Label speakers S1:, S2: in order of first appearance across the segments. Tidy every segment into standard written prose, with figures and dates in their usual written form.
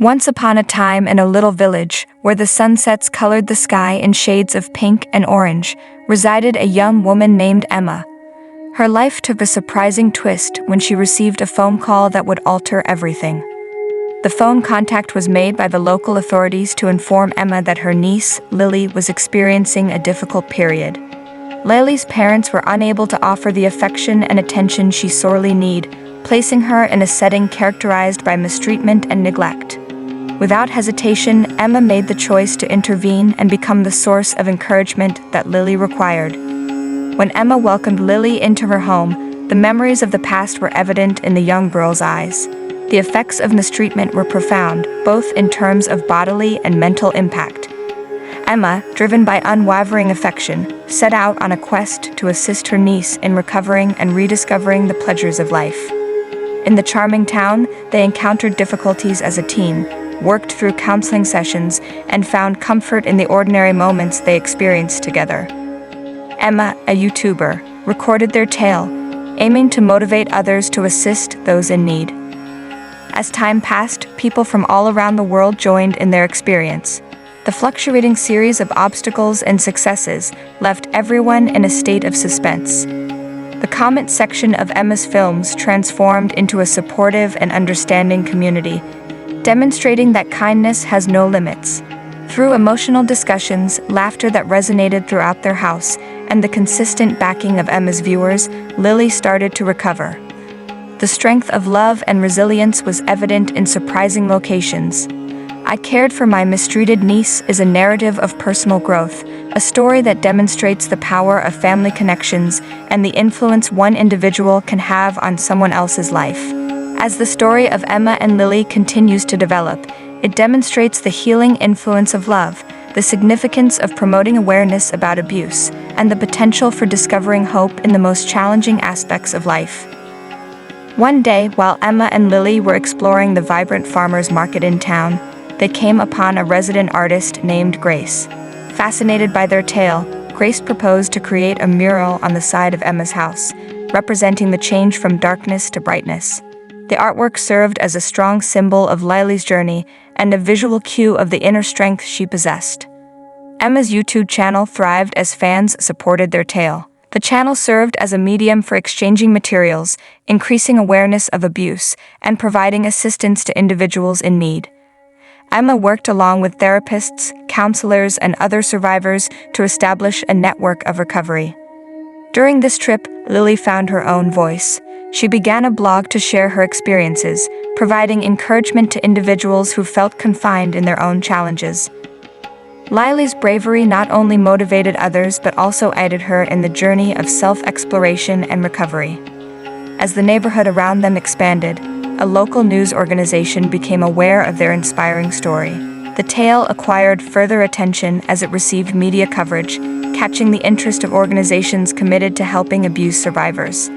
S1: Once upon a time in a little village, where the sunsets colored the sky in shades of pink and orange, resided a young woman named Emma. Her life took a surprising twist when she received a phone call that would alter everything. The phone contact was made by the local authorities to inform Emma that her niece, Lily, was experiencing a difficult period. Lily's parents were unable to offer the affection and attention she sorely needed, placing her in a setting characterized by mistreatment and neglect. Without hesitation, Emma made the choice to intervene and become the source of encouragement that Lily required. When Emma welcomed Lily into her home, the memories of the past were evident in the young girl's eyes. The effects of mistreatment were profound, both in terms of bodily and mental impact. Emma, driven by unwavering affection, set out on a quest to assist her niece in recovering and rediscovering the pleasures of life. In the charming town, they encountered difficulties as a team, worked through counseling sessions, and found comfort in the ordinary moments they experienced together. Emma, a YouTuber, recorded their tale, aiming to motivate others to assist those in need. As time passed, people from all around the world joined in their experience. The fluctuating series of obstacles and successes left everyone in a state of suspense. The comment section of Emma's films transformed into a supportive and understanding community, demonstrating that kindness has no limits. Through emotional discussions, laughter that resonated throughout their house, and the consistent backing of Emma's viewers, Lily started to recover. The strength of love and resilience was evident in surprising locations. I Cared for My Mistreated Niece is a narrative of personal growth, a story that demonstrates the power of family connections and the influence one individual can have on someone else's life. As the story of Emma and Lily continues to develop, it demonstrates the healing influence of love, the significance of promoting awareness about abuse, and the potential for discovering hope in the most challenging aspects of life. One day, while Emma and Lily were exploring the vibrant farmers' market in town, they came upon a resident artist named Grace. Fascinated by their tale, Grace proposed to create a mural on the side of Emma's house, representing the change from darkness to brightness. The artwork served as a strong symbol of Lily's journey and a visual cue of the inner strength she possessed. Emma's YouTube channel thrived as fans supported their tale. The channel served as a medium for exchanging materials, increasing awareness of abuse, and providing assistance to individuals in need. Emma worked along with therapists, counselors, and other survivors to establish a network of recovery. During this trip, Lily found her own voice. She began a blog to share her experiences, providing encouragement to individuals who felt confined in their own challenges. Lily's bravery not only motivated others but also aided her in the journey of self-exploration and recovery. As the neighborhood around them expanded, a local news organization became aware of their inspiring story. The tale acquired further attention as it received media coverage, catching the interest of organizations committed to helping abuse survivors.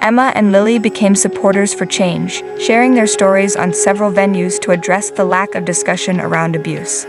S1: Emma and Lily became supporters for change, sharing their stories on several venues to address the lack of discussion around abuse.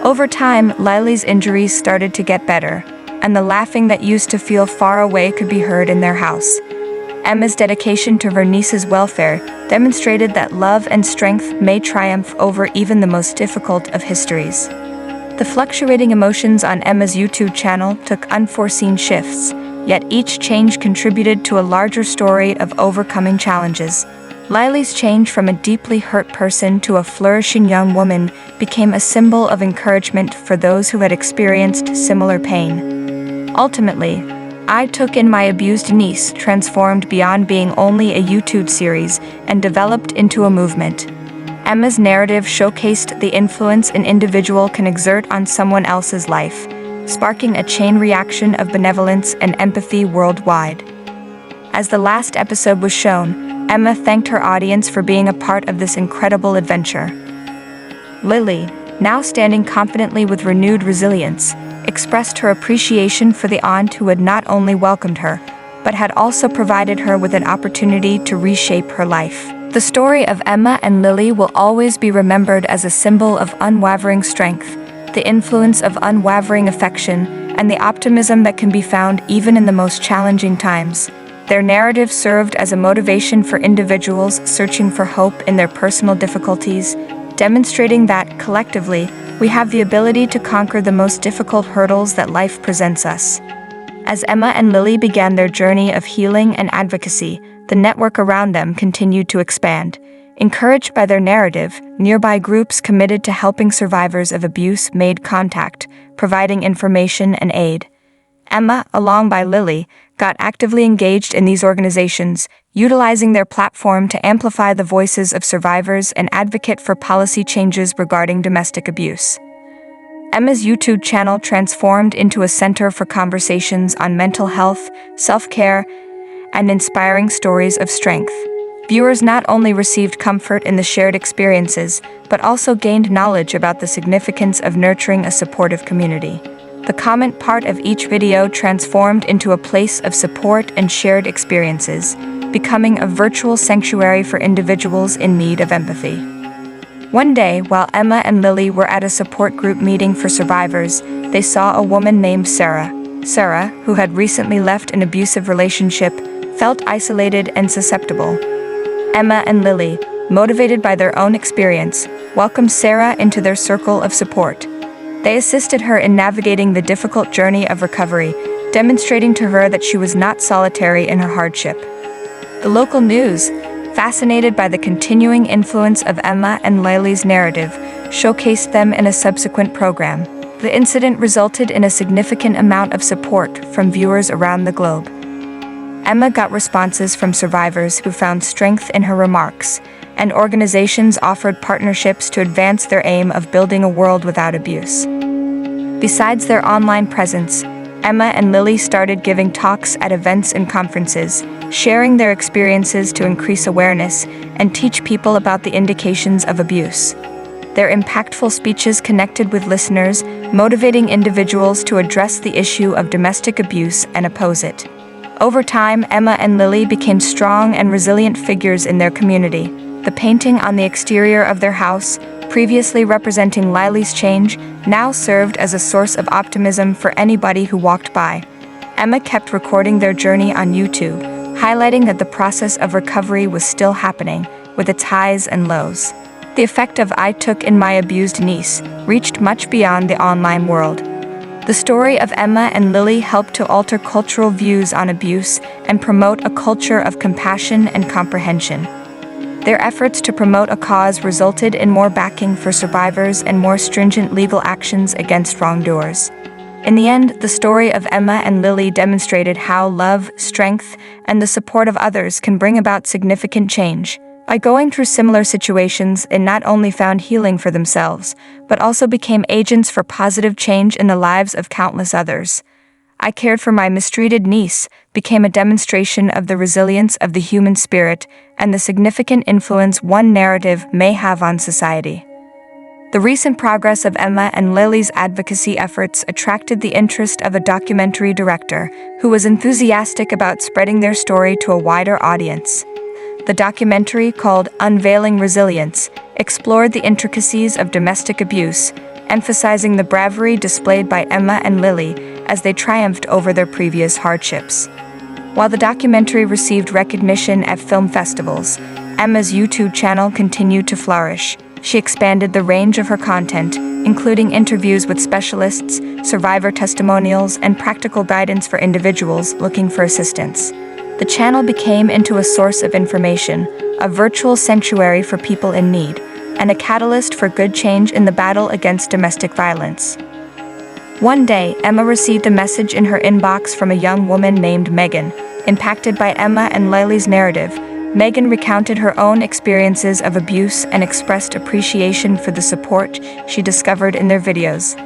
S1: Over time, Lily's injuries started to get better, and the laughing that used to feel far away could be heard in their house. Emma's dedication to her niece's welfare demonstrated that love and strength may triumph over even the most difficult of histories. The fluctuating emotions on Emma's YouTube channel took unforeseen shifts, yet each change contributed to a larger story of overcoming challenges. Lily's change from a deeply hurt person to a flourishing young woman became a symbol of encouragement for those who had experienced similar pain. Ultimately, I Took in My Abused Niece transformed beyond being only a YouTube series and developed into a movement. Emma's narrative showcased the influence an individual can exert on someone else's life, sparking a chain reaction of benevolence and empathy worldwide. As the last episode was shown, Emma thanked her audience for being a part of this incredible adventure. Lily, now standing confidently with renewed resilience, expressed her appreciation for the aunt who had not only welcomed her, but had also provided her with an opportunity to reshape her life. The story of Emma and Lily will always be remembered as a symbol of unwavering strength, the influence of unwavering affection, and the optimism that can be found even in the most challenging times. Their narrative served as a motivation for individuals searching for hope in their personal difficulties, demonstrating that, collectively, we have the ability to conquer the most difficult hurdles that life presents us. As Emma and Lily began their journey of healing and advocacy, the network around them continued to expand. Encouraged by their narrative, nearby groups committed to helping survivors of abuse made contact, providing information and aid. Emma, along by Lily, got actively engaged in these organizations, utilizing their platform to amplify the voices of survivors and advocate for policy changes regarding domestic abuse. Emma's YouTube channel transformed into a center for conversations on mental health, self-care, and inspiring stories of strength. Viewers not only received comfort in the shared experiences, but also gained knowledge about the significance of nurturing a supportive community. The comment part of each video transformed into a place of support and shared experiences, becoming a virtual sanctuary for individuals in need of empathy. One day, while Emma and Lily were at a support group meeting for survivors, they saw a woman named Sarah. Sarah, who had recently left an abusive relationship, felt isolated and susceptible. Emma and Lily, motivated by their own experience, welcomed Sarah into their circle of support. They assisted her in navigating the difficult journey of recovery, demonstrating to her that she was not solitary in her hardship. The local news, fascinated by the continuing influence of Emma and Lily's narrative, showcased them in a subsequent program. The incident resulted in a significant amount of support from viewers around the globe. Emma got responses from survivors who found strength in her remarks, and organizations offered partnerships to advance their aim of building a world without abuse. Besides their online presence, Emma and Lily started giving talks at events and conferences, sharing their experiences to increase awareness and teach people about the indications of abuse. Their impactful speeches connected with listeners, motivating individuals to address the issue of domestic abuse and oppose it. Over time, Emma and Lily became strong and resilient figures in their community. The painting on the exterior of their house, previously representing Lily's change, now served as a source of optimism for anybody who walked by. Emma kept recording their journey on YouTube, highlighting that the process of recovery was still happening, with its highs and lows. The effect of "I took in my abused niece" reached much beyond the online world. The story of Emma and Lily helped to alter cultural views on abuse and promote a culture of compassion and comprehension. Their efforts to promote a cause resulted in more backing for survivors and more stringent legal actions against wrongdoers. In the end, the story of Emma and Lily demonstrated how love, strength, and the support of others can bring about significant change. By going through similar situations, they not only found healing for themselves, but also became agents for positive change in the lives of countless others. "I cared for my mistreated niece" became a demonstration of the resilience of the human spirit and the significant influence one narrative may have on society. The recent progress of Emma and Lily's advocacy efforts attracted the interest of a documentary director who was enthusiastic about spreading their story to a wider audience. The documentary, called Unveiling Resilience, explored the intricacies of domestic abuse, emphasizing the bravery displayed by Emma and Lily as they triumphed over their previous hardships. While the documentary received recognition at film festivals, Emma's YouTube channel continued to flourish. She expanded the range of her content, including interviews with specialists, survivor testimonials, and practical guidance for individuals looking for assistance. The channel became into a source of information, a virtual sanctuary for people in need, and a catalyst for good change in the battle against domestic violence. One day, Emma received a message in her inbox from a young woman named Megan. Impacted by Emma and Lily's narrative, Megan recounted her own experiences of abuse and expressed appreciation for the support she discovered in their videos.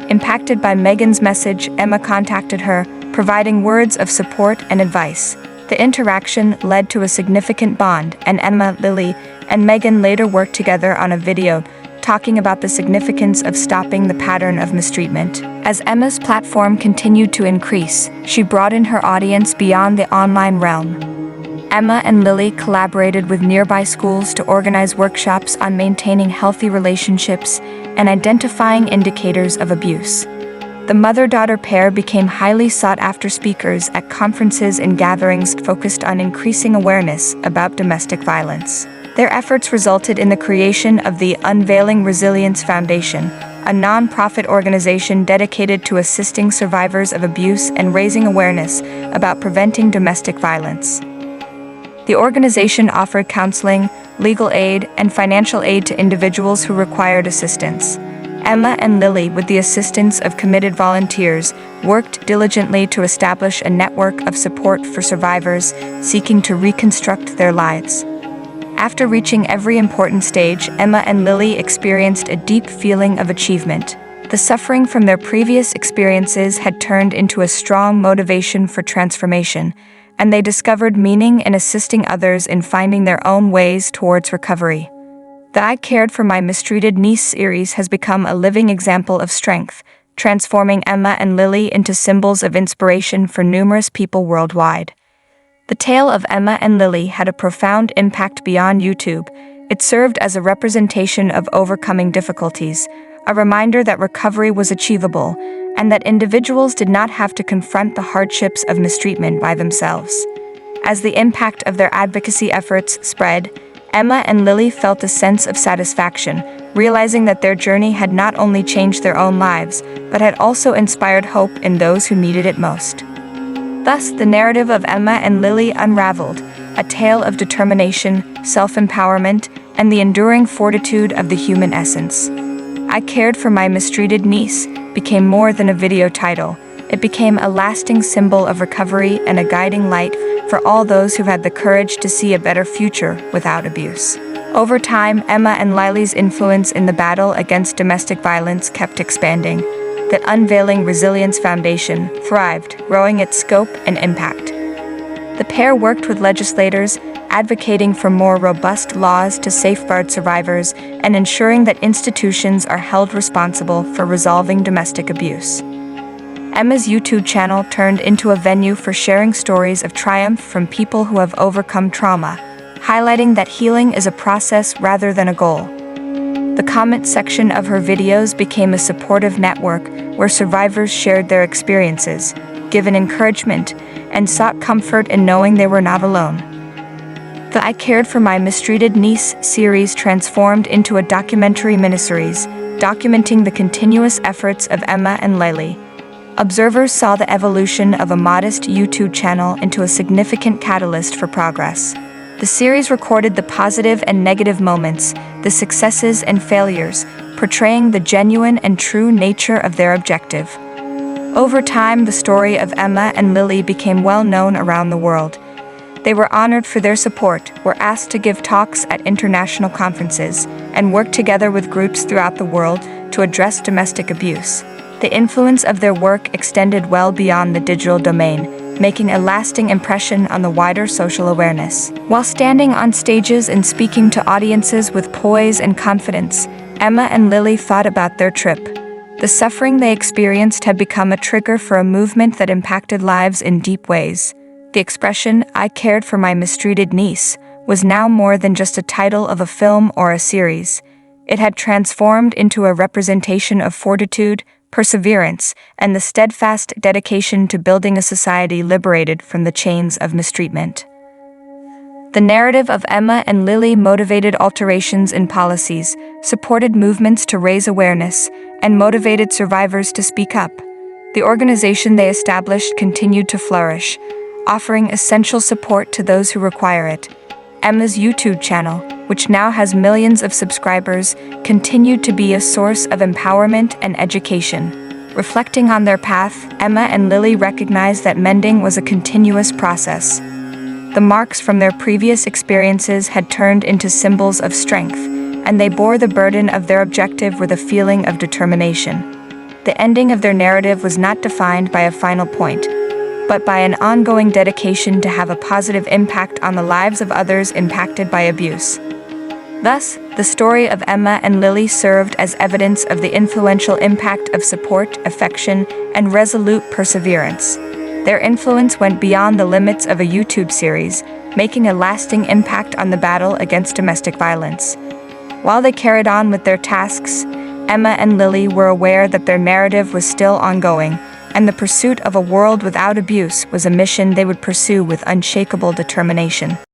S1: Impacted by Megan's message, Emma contacted her, providing words of support and advice. The interaction led to a significant bond, and Emma, Lily, and Megan later worked together on a video talking about the significance of stopping the pattern of mistreatment. As Emma's platform continued to increase, she broadened her audience beyond the online realm. Emma and Lily collaborated with nearby schools to organize workshops on maintaining healthy relationships and identifying indicators of abuse. The mother-daughter pair became highly sought-after speakers at conferences and gatherings focused on increasing awareness about domestic violence. Their efforts resulted in the creation of the Unveiling Resilience Foundation, a non-profit organization dedicated to assisting survivors of abuse and raising awareness about preventing domestic violence. The organization offered counseling, legal aid, and financial aid to individuals who required assistance. Emma and Lily, with the assistance of committed volunteers, worked diligently to establish a network of support for survivors seeking to reconstruct their lives. After reaching every important stage, Emma and Lily experienced a deep feeling of achievement. The suffering from their previous experiences had turned into a strong motivation for transformation, and they discovered meaning in assisting others in finding their own ways towards recovery. The I Cared for My Mistreated Niece series has become a living example of strength, transforming Emma and Lily into symbols of inspiration for numerous people worldwide. The tale of Emma and Lily had a profound impact beyond YouTube. It served as a representation of overcoming difficulties, a reminder that recovery was achievable, and that individuals did not have to confront the hardships of mistreatment by themselves. As the impact of their advocacy efforts spread, Emma and Lily felt a sense of satisfaction, realizing that their journey had not only changed their own lives, but had also inspired hope in those who needed it most. Thus, the narrative of Emma and Lily unraveled, a tale of determination, self-empowerment, and the enduring fortitude of the human essence. I Cared for My Mistreated Niece became more than a video title. It became a lasting symbol of recovery and a guiding light for all those who had the courage to see a better future without abuse. Over time, Emma and Lily's influence in the battle against domestic violence kept expanding. The Unveiling Resilience Foundation thrived, growing its scope and impact. The pair worked with legislators, advocating for more robust laws to safeguard survivors and ensuring that institutions are held responsible for resolving domestic abuse. Emma's YouTube channel turned into a venue for sharing stories of triumph from people who have overcome trauma, highlighting that healing is a process rather than a goal. The comment section of her videos became a supportive network where survivors shared their experiences, given encouragement, and sought comfort in knowing they were not alone. The I Cared for My Mistreated Niece series transformed into a documentary miniseries, documenting the continuous efforts of Emma and Lily. Observers saw the evolution of a modest YouTube channel into a significant catalyst for progress. The series recorded the positive and negative moments, the successes and failures, portraying the genuine and true nature of their objective. Over time, the story of Emma and Lily became well known around the world. They were honored for their support, were asked to give talks at international conferences, and worked together with groups throughout the world to address domestic abuse. The influence of their work extended well beyond the digital domain, making a lasting impression on the wider social awareness. While standing on stages and speaking to audiences with poise and confidence, Emma and Lily thought about their trip. The suffering they experienced had become a trigger for a movement that impacted lives in deep ways. The expression, "I cared for my mistreated niece," was now more than just a title of a film or a series. It had transformed into a representation of fortitude, perseverance, and the steadfast dedication to building a society liberated from the chains of mistreatment. The narrative of Emma and Lily motivated alterations in policies, supported movements to raise awareness, and motivated survivors to speak up. The organization they established continued to flourish, offering essential support to those who require it. Emma's YouTube channel, which now has millions of subscribers, continued to be a source of empowerment and education. Reflecting on their path, Emma and Lily recognized that mending was a continuous process. The marks from their previous experiences had turned into symbols of strength, and they bore the burden of their objective with a feeling of determination. The ending of their narrative was not defined by a final point, but by an ongoing dedication to have a positive impact on the lives of others impacted by abuse. Thus, the story of Emma and Lily served as evidence of the influential impact of support, affection, and resolute perseverance. Their influence went beyond the limits of a YouTube series, making a lasting impact on the battle against domestic violence. While they carried on with their tasks, Emma and Lily were aware that their narrative was still ongoing, and the pursuit of a world without abuse was a mission they would pursue with unshakable determination.